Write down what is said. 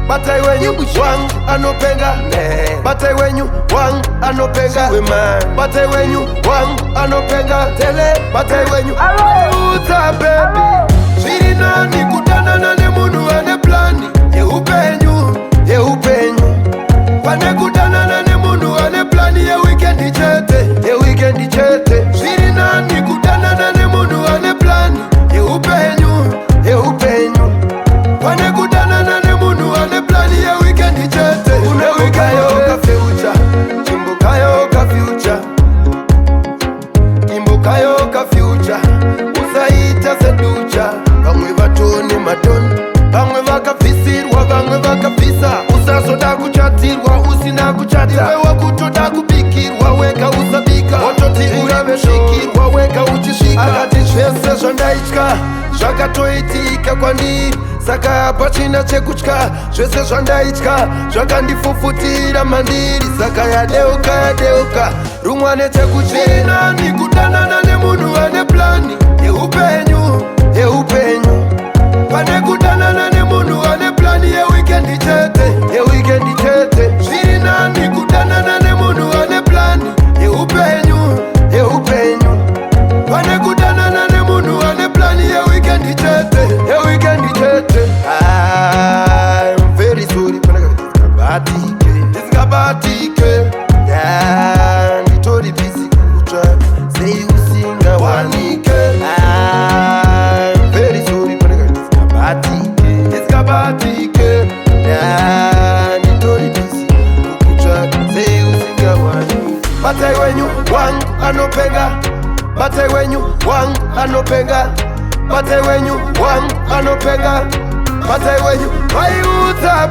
batai wenyu wangu anopenga, batai wenyu wangu anopenga, batai wenyu wangu anopenga, tele batai wenyu uta baby. Shiri nani kutana nane munu ane plani, ye upenyu, wane kutana nane munu ane plani, ye weekendi chete, shiri nani kutana nane munu ane plani, ye upenyu, wane kutana nane munu ane plani, ye weekendi chete. Unebukayo ka future, chimbukayo ka future, imbukayo ka future, usaita seducha. Bamwe batoni madoni, bamwe bakafisirwa, bamwe bakafisa. Usasoda kuchatirwa, usina kuchata. Wewe kutoda kubikirwa, weka usabika. Ototi urabeshikirwa, weka uchishika. Akati shese shondaichka, shakatoitika kwani saka hapa china chekuchka. Shese shondaichka, shakandifufutira mandiri. Saka yadeuka, rumwane chekuchina. Nikutana nane munu ane plani, ye upenyu, wane kutana nane munu ane plani, ye weekendi chete, shiri nani kutana nane munu ane plani, ye upenyu, wane kutana nane munu ane plani, ye weekendi chete. I'm very sorry, this kabatike, yeah, nitori busy kucha, say usinga wanike. I'm very sorry, this kabatike, yeah, nitori busy kucha, say usinga wanike. Batai wenyu wangu anopenga, batai wenyu wangu anopenga, batai wenyu wangu anopenga, batai wenyu wayuta